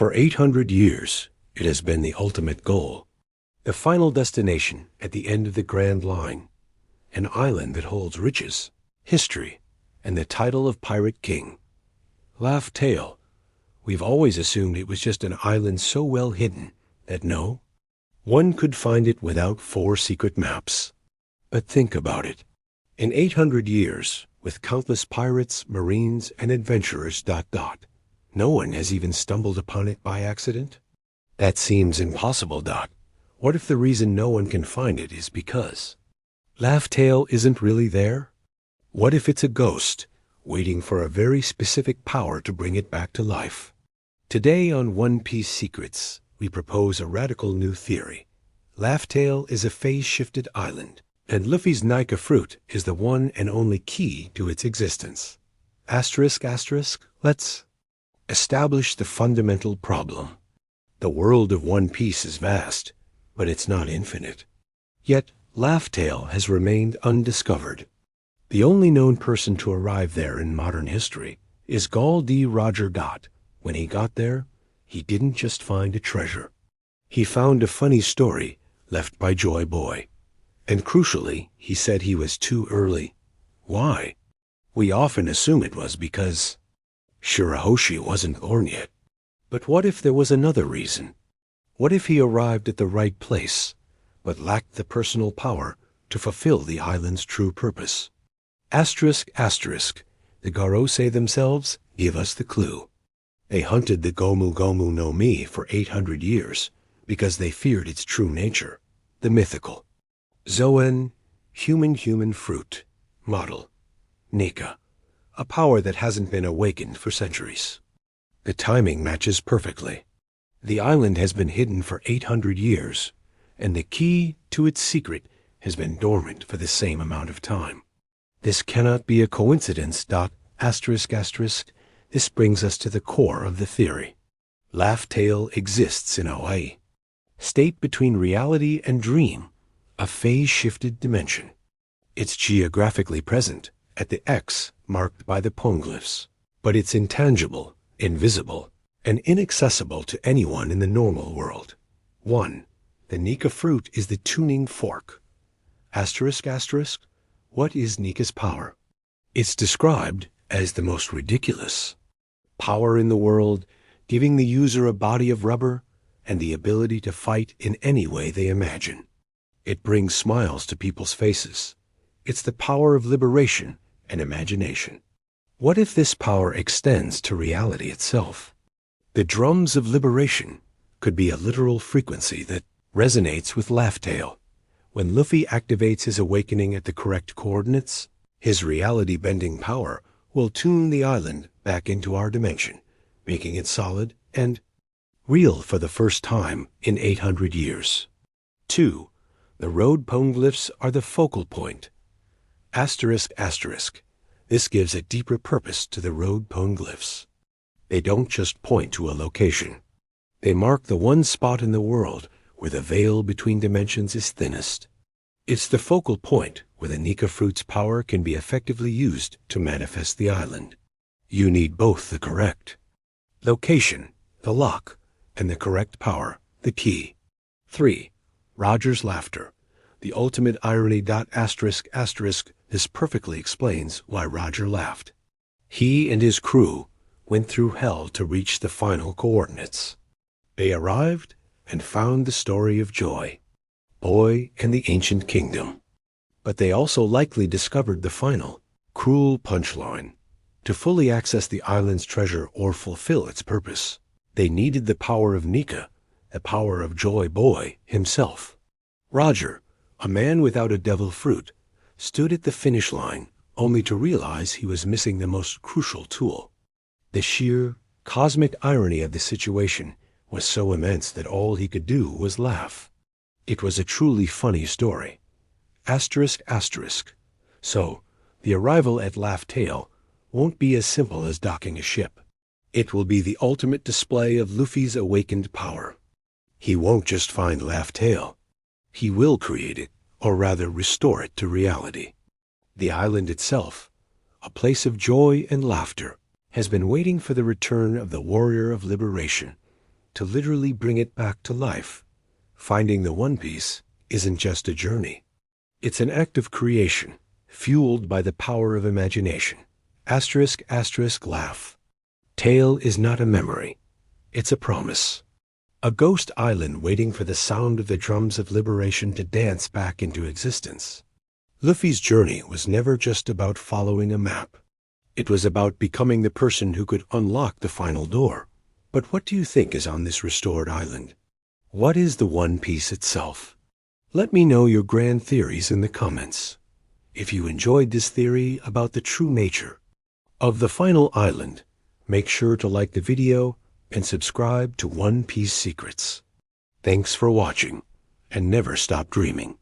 For 800 years, it has been the ultimate goal, the final destination at the end of the Grand Line, an island that holds riches, history, and the title of Pirate King. Laugh Tale. We've always assumed it was just an island so well hidden that one could find it without 4 secret maps. But think about it. In 800 years, with countless pirates, marines, and adventurers, no one has even stumbled upon it by accident? That seems impossible, What if the reason no one can find it is because Laugh Tale isn't really there? What if it's a ghost, waiting for a very specific power to bring it back to life? Today on One Piece Secrets, we propose a radical new theory. Laugh Tale is a phase-shifted island, and Luffy's Nika fruit is the one and only key to its existence. Let's establish the fundamental problem. The world of One Piece is vast, but it's not infinite. Yet, Laugh Tale has remained undiscovered. The only known person to arrive there in modern history is Gol D. Roger. When he got there, he didn't just find a treasure. He found a funny story left by Joy Boy. And crucially, he said he was too early. Why? We often assume it was because Shirahoshi wasn't born yet. But what if there was another reason? What if he arrived at the right place, but lacked the personal power to fulfill the island's true purpose? The Garose themselves give us the clue. They hunted the Gomu Gomu no Mi for 800 years because they feared its true nature, the mythical Zoan, human fruit, model, Nika, a power that hasn't been awakened for centuries. The timing matches perfectly. The island has been hidden for 800 years, and the key to its secret has been dormant for the same amount of time. This cannot be a coincidence. This brings us to the core of the theory. Laugh Tale exists in Hawaii, state between reality and dream, a phase-shifted dimension. It's geographically present at the X marked by the Poneglyphs, but it's intangible, invisible, and inaccessible to anyone in the normal world. 1. The Nika fruit is the tuning fork. What is Nika's power? It's described as the most ridiculous power in the world, giving the user a body of rubber and the ability to fight in any way they imagine. It brings smiles to people's faces. It's the power of liberation and imagination. What if this power extends to reality itself? The drums of liberation could be a literal frequency that resonates with Laugh Tale. When Luffy activates his awakening at the correct coordinates, his reality-bending power will tune the island back into our dimension, making it solid and real for the first time in 800 years. 2. The Road Poneglyphs are the focal point. This gives a deeper purpose to the Road Poneglyphs. They don't just point to a location. They mark the one spot in the world where the veil between dimensions is thinnest. It's the focal point where the Nika fruit's power can be effectively used to manifest the island. You need both the correct location, the lock, and the correct power, the key. 3. Roger's laughter, the ultimate irony. This perfectly explains why Roger laughed. He and his crew went through hell to reach the final coordinates. They arrived and found the story of Joy, Boy, and the ancient kingdom. But they also likely discovered the final, cruel punchline. To fully access the island's treasure or fulfill its purpose, they needed the power of Nika, the power of Joy Boy himself. Roger, a man without a devil fruit, stood at the finish line only to realize he was missing the most crucial tool. The sheer, cosmic irony of the situation was so immense that all he could do was laugh. It was a truly funny story. So, the arrival at Laugh Tale won't be as simple as docking a ship. It will be the ultimate display of Luffy's awakened power. He won't just find Laugh Tale. He will create it, or rather restore it to reality. The island itself, a place of joy and laughter, has been waiting for the return of the warrior of liberation, to literally bring it back to life. Finding the One Piece isn't just a journey. It's an act of creation, fueled by the power of imagination. Asterisk, asterisk, laugh. Tale is not a memory. It's a promise. A ghost island waiting for the sound of the drums of liberation to dance back into existence. Luffy's journey was never just about following a map. It was about becoming the person who could unlock the final door. But what do you think is on this restored island? What is the One Piece itself? Let me know your grand theories in the comments. If you enjoyed this theory about the true nature of the final island, make sure to like the video and subscribe to One Piece Secrets. Thanks for watching, and never stop dreaming.